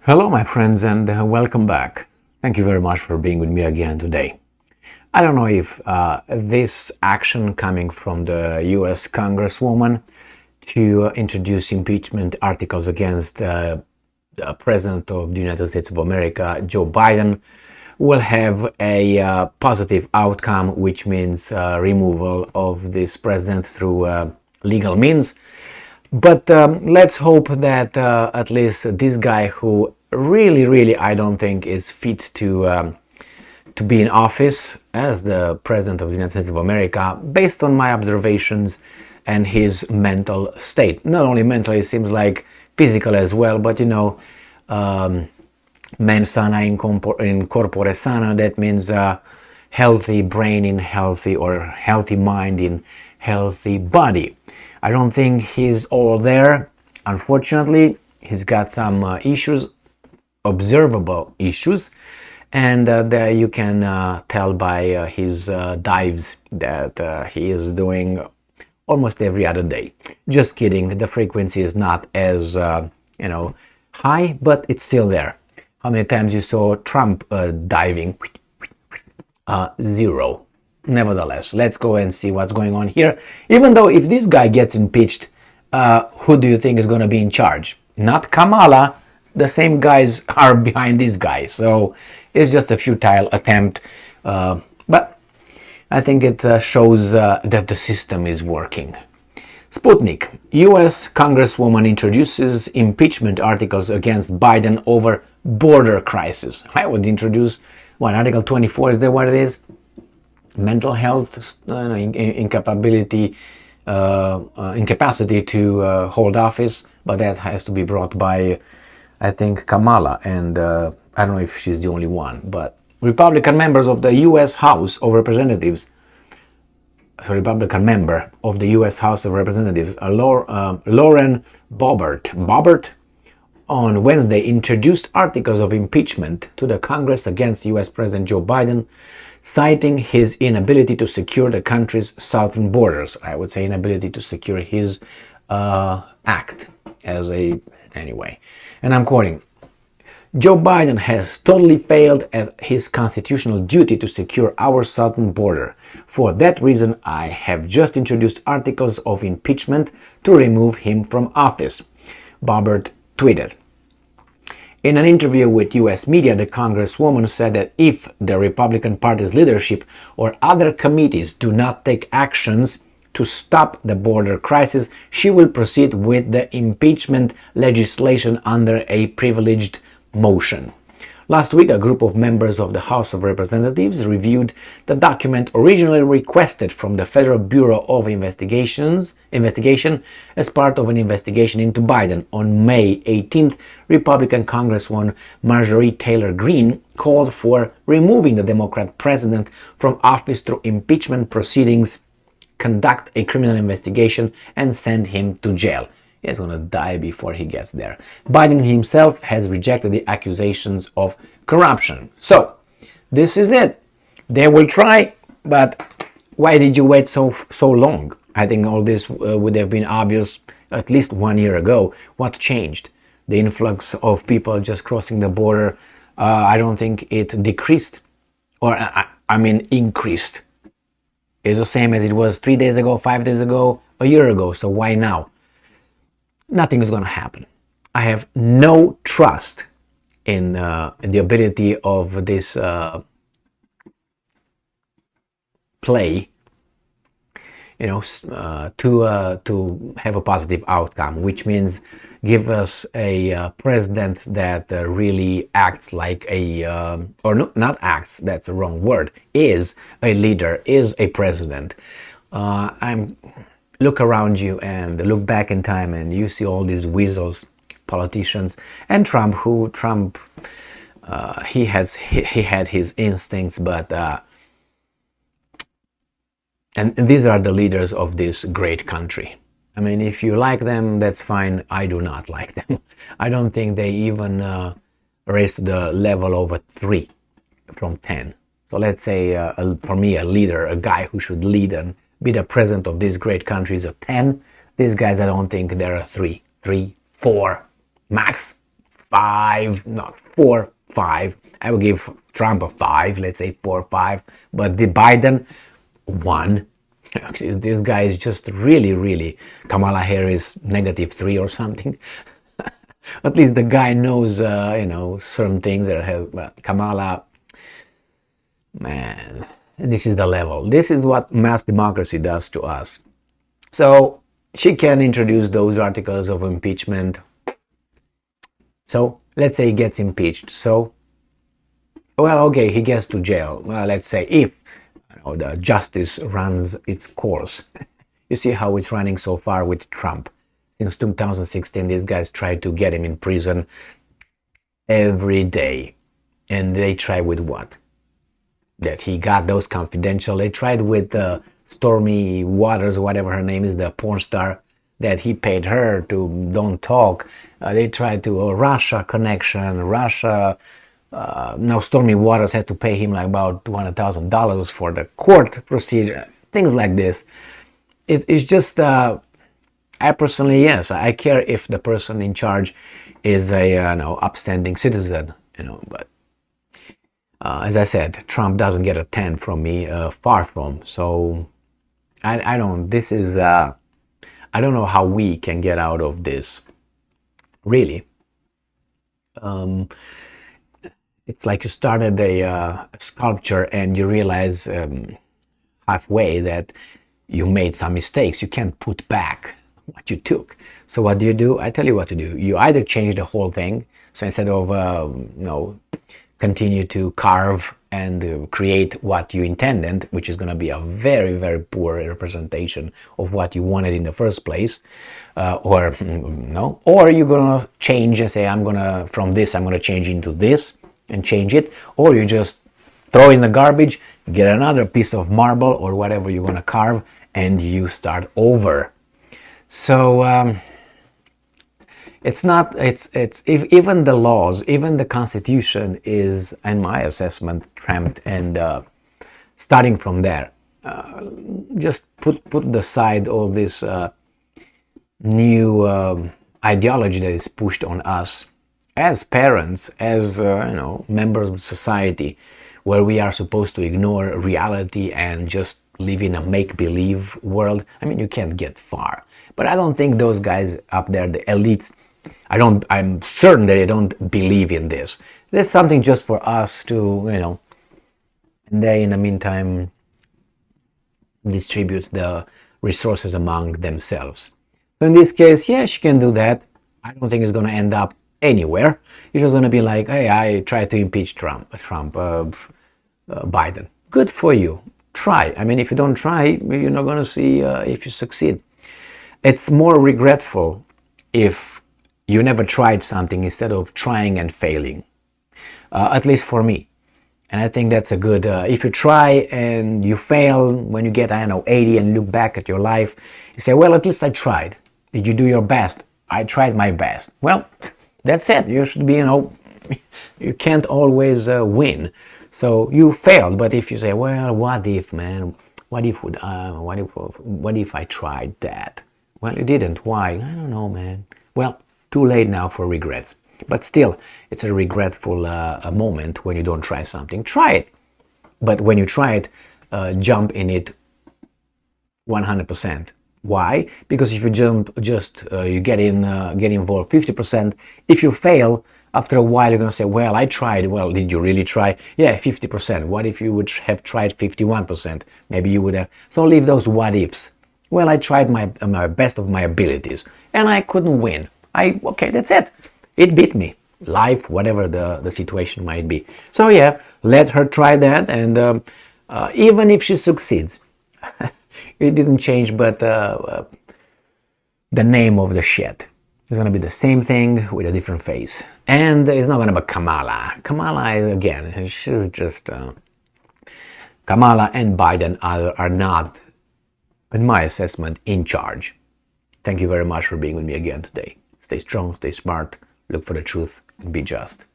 Hello, my friends, and welcome back. Thank you very much for being with me again today. I don't know if this action coming from the US Congresswoman to introduce impeachment articles against the President of the United States of America, Joe Biden, will have a positive outcome, which means removal of this president through legal means. But let's hope that at least this guy, who really, I don't think is fit to be in office as the President of the United States of America, based on my observations and his mental state. Not only mentally, it seems like physical as well, but mens sana in corpore sana, that means healthy brain in healthy, or healthy mind in healthy body. I don't think he's all there. Unfortunately, he's got some issues, observable issues, and you can tell by his dives that he is doing almost every other day. Just kidding, the frequency is not as high, but it's still there. How many times you saw Trump diving? Zero. Nevertheless, let's go and see what's going on here. Even though if this guy gets impeached, who do you think is going to be in charge? Not Kamala. The same guys are behind this guy. So it's just a futile attempt. But I think it shows that the system is working. Sputnik. US Congresswoman introduces impeachment articles against Biden over border crisis. I would introduce, Article 24, is that what it is? Mental health, incapacity to hold office, but that has to be brought by, I think, Kamala, and I don't know if she's the only one, but Republican members of the U.S. House of Representatives, Republican member of the U.S. House of Representatives, Lauren Boebert, on Wednesday introduced articles of impeachment to the Congress against U.S. President Joe Biden, citing his inability to secure the country's southern borders. I would say inability to secure his act anyway. And I'm quoting, Joe Biden has totally failed at his constitutional duty to secure our southern border. For that reason, I have just introduced articles of impeachment to remove him from office, Boebert tweeted. In an interview with U.S. media, the Congresswoman said that if the Republican Party's leadership or other committees do not take actions to stop the border crisis, she will proceed with the impeachment legislation under a privileged motion. Last week, a group of members of the House of Representatives reviewed the document originally requested from the Federal Bureau of Investigation as part of an investigation into Biden. On May 18th, Republican Congresswoman Marjorie Taylor Greene called for removing the Democrat president from office through impeachment proceedings, conduct a criminal investigation, and send him to jail. He's going to die before he gets there. Biden himself has rejected the accusations of corruption. So, this is it. They will try, but why did you wait so long? I think all this would have been obvious at least 1 year ago. What changed? The influx of people just crossing the border, I don't think it decreased, or increased. It's the same as it was 3 days ago, 5 days ago, a year ago. So why now? Nothing is going to happen. I have no trust in the ability of this play, to have a positive outcome, which means give us a president that really acts like not acts, that's the wrong word, is a leader, is a president. Look around you and look back in time, and you see all these weasels, politicians, and Trump. He had his instincts, but and these are the leaders of this great country. I mean, if you like them, that's fine. I do not like them. I don't think they even raised to the level of a 3 from 10. So let's say, for me, a leader, a guy who should lead and be the president of this great country is a 10. These guys, I don't think they're a 3, 4, max 5, not 4, 5. I would give Trump a 5, let's say 4, 5. But the Biden, 1. This guy is just really, really, Kamala Harris, -3 or something. At least the guy knows, certain things that has, but Kamala, man, this is the level. This is what mass democracy does to us. So she can introduce those articles of impeachment. So let's say he gets impeached. So, well, okay, he gets to jail. Well, let's say if the justice runs its course. You see how it's running so far with Trump. Since 2016, these guys tried to get him in prison every day. And they try with what? That he got those confidential. They tried with Stormy Waters, whatever her name is, the porn star, that he paid her to don't talk. They tried to Russia connection, Russia. Now Stormy Waters had to pay him like about $200,000 for the court procedure. Things like this. It's just, I personally, yes, I care if the person in charge is a upstanding citizen, but as I said, Trump doesn't get a 10 from me, far from. So I don't, this is, I don't know how we can get out of this, really. It's like you started a sculpture and you realize halfway that you made some mistakes. You can't put back what you took. So what do? I tell you what to do. You either change the whole thing. So instead of continue to carve and create what you intended, which is going to be a very, very poor representation of what you wanted in the first place, or you're going to change and say, from this, I'm going to change into this and change it, or you just throw in the garbage, get another piece of marble or whatever you're going to carve, and you start over. So even the laws, even the Constitution is, in my assessment, tramped. And starting from there, just put aside all this new ideology that is pushed on us as parents, as members of society, where we are supposed to ignore reality and just live in a make-believe world. I mean, you can't get far. But I don't think those guys up there, the elites, I'm certain that they don't believe in this. There's something just for us to, and they, in the meantime, distribute the resources among themselves. So in this case, yeah, she can do that. I don't think it's going to end up anywhere. It's just going to be like, hey, I tried to impeach Biden. Good for you. Try. I mean, if you don't try, you're not going to see if you succeed. It's more regretful if you never tried something instead of trying and failing, at least for me. And I think that's a good, if you try and you fail, when you get, 80 and look back at your life, you say, well, at least I tried. Did you do your best? I tried my best. Well, that's it. You should be, you can't always win. So you failed, but if you say, well, what if, man? What if I tried that? Well, you didn't. Why? I don't know, man. Well, too late now for regrets. But still, it's a regretful moment when you don't try something. Try it. But when you try it, jump in it 100%. Why? Because if you you get involved 50%. If you fail, after a while you're going to say, well, I tried. Well, did you really try? Yeah, 50%. What if you would have tried 51%? Maybe you would have. So leave those what ifs. Well, I tried my best of my abilities and I couldn't win. Okay, that's it. It beat me. Life, whatever the situation might be. So yeah, let her try that, and even if she succeeds, it didn't change, but the name of the shit. It's gonna be the same thing with a different face, and it's not gonna be Kamala. Kamala, again, she's just Kamala and Biden are not, in my assessment, in charge. Thank you very much for being with me again today. Stay strong, stay smart, look for the truth, and be just.